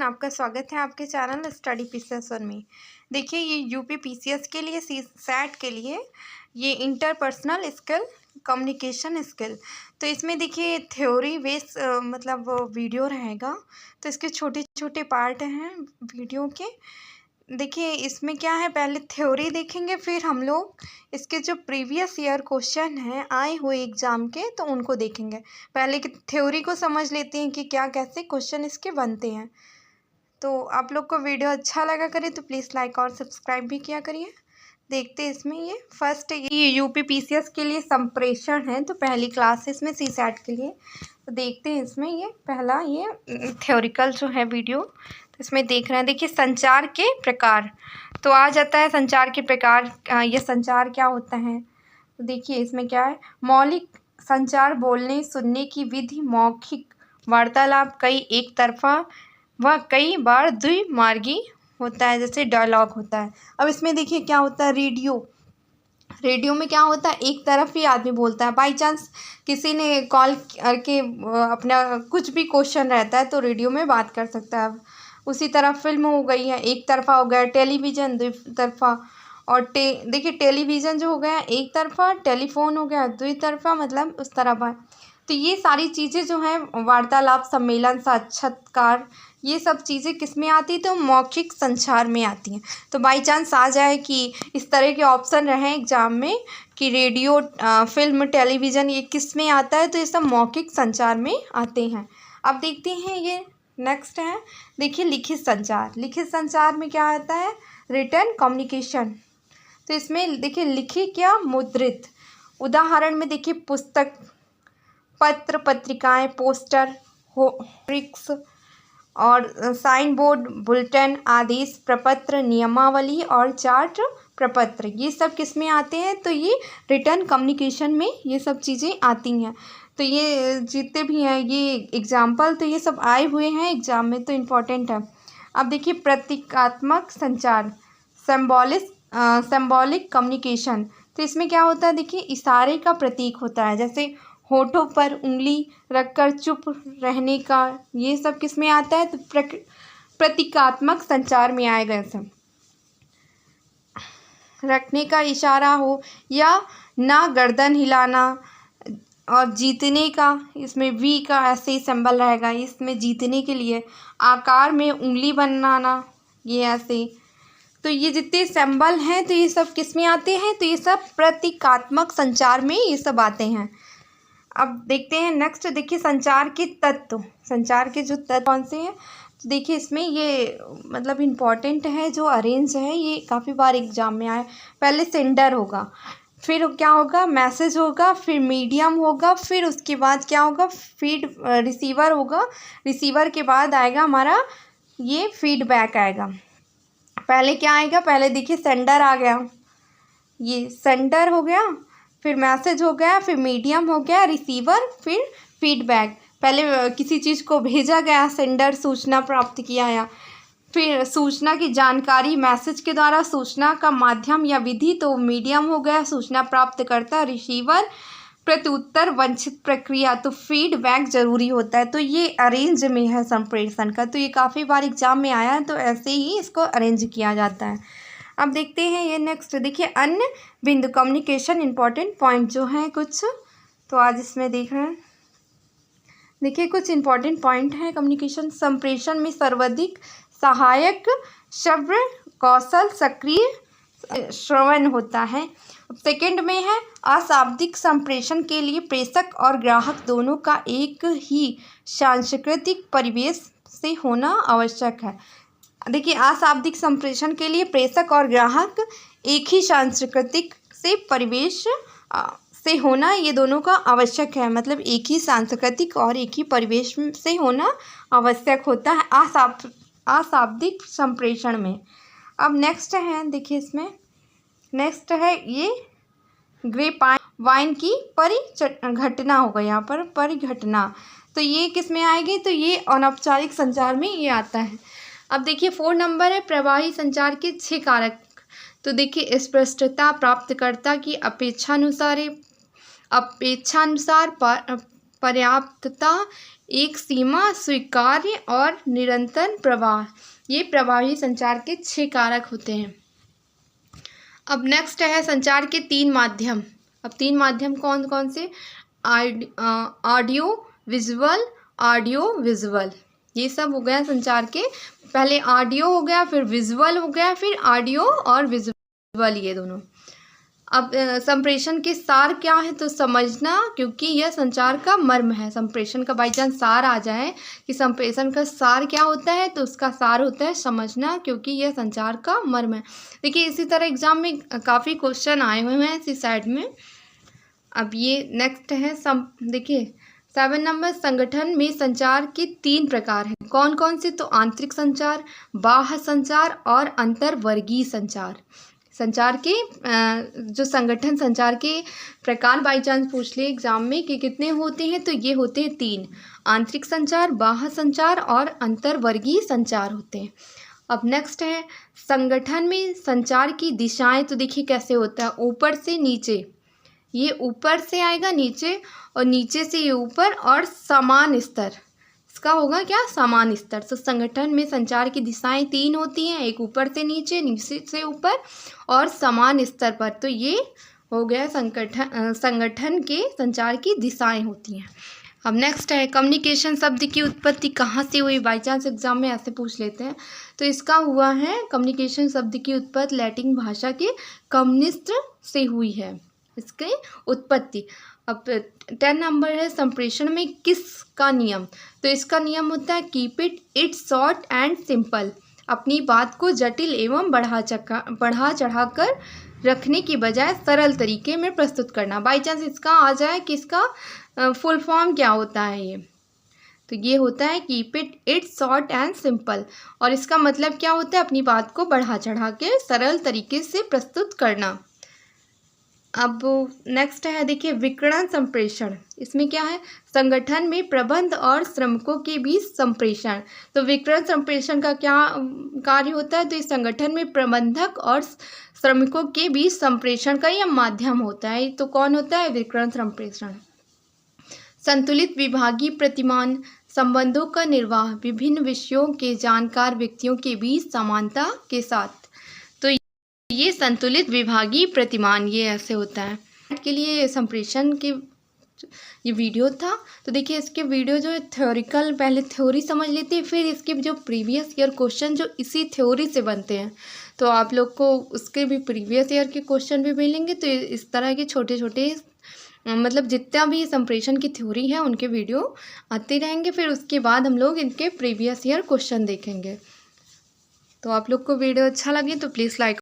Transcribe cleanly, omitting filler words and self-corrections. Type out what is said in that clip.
Everyone, आपका स्वागत है आपके चैनल स्टडी पीसीएस में। देखिए, ये यूपी पीसीएस के लिए सेट के लिए ये इंटरपर्सनल स्किल, कम्युनिकेशन स्किल। तो इसमें देखिए थ्योरी बेस मतलब वीडियो रहेगा। तो इसके छोटे छोटे पार्ट हैं वीडियो के। देखिए इसमें क्या है, पहले थ्योरी देखेंगे, फिर हम लोग इसके जो प्रीवियस ईयर क्वेश्चन हैं आए हुए एग्ज़ाम के तो उनको देखेंगे। पहले कि थ्योरी को समझ लेते हैं कि क्या कैसे क्वेश्चन इसके बनते हैं। तो आप लोग को वीडियो अच्छा लगा करे तो प्लीज़ लाइक और सब्सक्राइब भी किया करिए। देखते हैं इसमें ये फर्स्ट ये यूपी पीसीएस के लिए संप्रेषण है, तो पहली क्लास है इसमें सीसैट के लिए। तो देखते हैं इसमें ये पहला ये थ्योरिकल जो है वीडियो, तो इसमें देख रहे हैं। देखिए संचार के प्रकार, तो आ जाता है संचार के प्रकार। ये संचार क्या होता है, तो देखिए इसमें क्या है। मौलिक संचार बोलने सुनने की विधि, मौखिक वार्तालाप कई एक तरफा व कई बार द्विमार्गी होता है, जैसे डायलॉग होता है। अब इसमें देखिए क्या होता है, रेडियो में क्या होता है, एक तरफ ही आदमी बोलता है। बाई चांस किसी ने कॉल करके अपना कुछ भी क्वेश्चन रहता है तो रेडियो में बात कर सकता है। उसी तरह फिल्म हो गई है, एक तरफा हो गया। टेलीविज़न द्वितरफा, और देखिए टेलीविज़न जो हो गया एक तरफा, टेलीफोन हो गया द्वितरफा, मतलब उस तरह बात। तो ये सारी चीज़ें जो हैं, वार्तालाप, सम्मेलन, साक्षात्कार, ये सब चीज़ें किस में आती हैं, तो मौखिक संचार में आती हैं। तो बाई चांस आ जाए कि इस तरह के ऑप्शन रहें एग्ज़ाम में कि रेडियो, फिल्म, टेलीविज़न, ये किस में आता है, तो ये सब मौखिक संचार में आते हैं। अब देखते हैं ये नेक्स्ट है। देखिए लिखित संचार, लिखित संचार में क्या आता है, रिटन कम्युनिकेशन। तो इसमें देखिए लिखित क्या, मुद्रित। उदाहरण में देखिए पुस्तक, पत्र पत्रिकाएं, पोस्टर, ट्रिक्स और साइन बोर्ड, बुलेटिन, आदेश प्रपत्र, नियमावली और चार्ट प्रपत्र, ये सब किस में आते हैं, तो ये रिटन कम्युनिकेशन में ये सब चीज़ें आती हैं। तो ये जितने भी हैं ये एग्जाम्पल, तो ये सब आए हुए हैं एग्जाम में, तो इम्पोर्टेंट है। अब देखिए प्रतीकात्मक संचार, सिंबॉलिक कम्युनिकेशन। तो इसमें क्या होता है, देखिए इशारे का प्रतीक होता है, जैसे होठों पर उंगली रखकर चुप रहने का, ये सब किस में आता है, तो प्रतीकात्मक संचार में आएगा। ऐसे रखने का इशारा हो या ना, गर्दन हिलाना, और जीतने का, इसमें वी का ऐसे ही सिंबल रहेगा, इसमें जीतने के लिए। आकार में उंगली बनाना, ये ऐसे। तो ये जितने सिंबल हैं तो ये सब किस में आते हैं, तो ये सब प्रतीकात्मक संचार में ये सब आते हैं। अब देखते हैं नेक्स्ट। देखिए संचार के तत्व, संचार के जो तत्व कौन से हैं, तो देखिए इसमें ये मतलब इम्पॉर्टेंट है, जो अरेंज है, ये काफ़ी बार एग्जाम में आए। पहले सेंडर होगा, फिर क्या होगा, मैसेज होगा, फिर मीडियम होगा, फिर उसके बाद क्या होगा, रिसीवर होगा। रिसीवर के बाद आएगा हमारा ये फीडबैक आएगा। पहले क्या आएगा, पहले देखिए सेंडर आ गया, ये सेंडर हो गया, फिर मैसेज हो गया, फिर मीडियम हो गया, रिसीवर, फिर फीडबैक। पहले किसी चीज़ को भेजा गया, सेंडर सूचना प्राप्त किया, या फिर सूचना की जानकारी मैसेज के द्वारा, सूचना का माध्यम या विधि, तो मीडियम हो गया, सूचना प्राप्त करता, रिसीवर, प्रत्युत्तर, वंचित प्रक्रिया, तो फीडबैक जरूरी होता है। तो ये अरेंज में है संप्रेषण का, तो ये काफ़ी बार एग्जाम में आया है, तो ऐसे ही इसको अरेंज किया जाता है। अब देखते हैं ये नेक्स्ट। देखिए अन्य बिंदु, कम्युनिकेशन इंपॉर्टेंट पॉइंट जो हैं कुछ, तो आज इसमें देख रहे हैं। देखिए कुछ इंपॉर्टेंट पॉइंट हैं कम्युनिकेशन। संप्रेषण में सर्वाधिक सहायक श्रव्य कौशल सक्रिय श्रवण होता है। सेकंड में है अशाब्दिक संप्रेषण के लिए प्रेषक और ग्राहक दोनों का एक ही सांस्कृतिक परिवेश से होना आवश्यक है। देखिए अशाब्दिक संप्रेषण के लिए प्रेषक और ग्राहक एक ही सांस्कृतिक से परिवेश से होना, ये दोनों का आवश्यक है, मतलब एक ही सांस्कृतिक और एक ही परिवेश से होना आवश्यक होता है अशाब्दिक संप्रेषण में। अब नेक्स्ट है, देखिए इसमें नेक्स्ट है ये ग्रेप वाइन की परिघटना होगा, यहाँ पर परिघटना, तो ये किस में आएगी, तो ये अनौपचारिक संचार में ये आता है। अब देखिए 4 नंबर है प्रवाही संचार के 6 कारक। तो देखिए स्पष्टता, प्राप्तकर्ता की अपेक्षानुसार पर्याप्तता, एक सीमा, स्वीकार्य और निरंतर प्रवाह। ये प्रभावी संचार के 6 कारक होते हैं। अब नेक्स्ट है संचार के 3 माध्यम। अब 3 माध्यम कौन कौन से? ऑडियो विजुअल, ये सब हो गया संचार के। पहले ऑडियो हो गया, फिर विजुअल हो गया, फिर ऑडियो और विजुअल, ये दोनों। अब संप्रेषण के सार क्या है? तो समझना, क्योंकि यह संचार का मर्म है। संप्रेषण का बाई चांस सार आ जाए कि संप्रेषण का सार क्या होता है, तो उसका सार होता है समझना, क्योंकि यह संचार का मर्म है। देखिए इसी तरह एग्जाम में काफ़ी क्वेश्चन आए हुए हैं इसी साइड में। अब ये नेक्स्ट है देखिए 7 नंबर, संगठन में संचार के 3 प्रकार हैं। कौन कौन से? तो आंतरिक संचार, बाह्य संचार और अंतर्वर्गीय संचार। संचार के जो संगठन संचार के प्रकार बाई चांस पूछ लिए एग्जाम में कि कितने होते हैं, तो ये होते हैं 3। आंतरिक संचार, बाह्य संचार और अंतर्वर्गीय संचार होते हैं। अब नेक्स्ट है संगठन में संचार की दिशाएं। तो देखिए कैसे होता है, ऊपर से नीचे, ये ऊपर से आएगा नीचे, और नीचे से ये ऊपर, और समान स्तर, इसका होगा क्या? समान स्तर। तो संगठन में संचार की दिशाएं 3 होती हैं, एक ऊपर से नीचे, नीचे से ऊपर और समान स्तर पर। तो ये हो गया संगठन के संचार की दिशाएं होती हैं। अब नेक्स्ट है कम्युनिकेशन शब्द की उत्पत्ति कहाँ से हुई? बाई चांस एग्जाम में ऐसे पूछ लेते हैं। तो इसका हुआ है, कम्युनिकेशन शब्द की उत्पत्ति लैटिन भाषा के कम्युनिस्ट से हुई है, इसकी उत्पत्ति। अब 10 नंबर है संप्रेषण में किसका नियम? तो इसका नियम होता है keep it short and simple. अपनी बात को जटिल एवं बढ़ा चढ़ा कर रखने की बजाय सरल तरीके में प्रस्तुत करना। बाई चांस इसका आ जाए कि इसका फुल फॉर्म क्या होता है ये, तो ये होता है keep it short and simple. और इसका मतलब क्या होता है? अपनी बात को बढ़ा चढ़ा के सरल तरीके से प्रस्तुत करना। अब नेक्स्ट है देखिए विकिरण संप्रेषण। इसमें क्या है? संगठन में प्रबंध और श्रमिकों के बीच संप्रेषण। तो विकिरण संप्रेषण का क्या कार्य होता है? तो इस संगठन में प्रबंधक और श्रमिकों के बीच संप्रेषण का यह माध्यम होता है। तो कौन होता है? विकिरण संप्रेषण। संतुलित विभागीय प्रतिमान, संबंधों का निर्वाह विभिन्न विषयों के जानकार व्यक्तियों के बीच समानता के साथ। ये संतुलित विभागीय प्रतिमान ये ऐसे होता है। के लिए संप्रेषण के ये वीडियो था। तो देखिए इसके वीडियो जो है थ्योरिकल, पहले थ्योरी समझ लेते हैं, फिर इसके जो प्रीवियस ईयर क्वेश्चन जो इसी थ्योरी से बनते हैं, तो आप लोग को उसके भी प्रीवियस ईयर के क्वेश्चन भी मिलेंगे। तो इस तरह के छोटे छोटे मतलब जितना भी संप्रेषण की थ्योरी है उनके वीडियो आते रहेंगे। फिर उसके बाद हम लोग इनके प्रीवियस ईयर क्वेश्चन देखेंगे। तो आप लोग को वीडियो अच्छा लगे तो प्लीज़ लाइक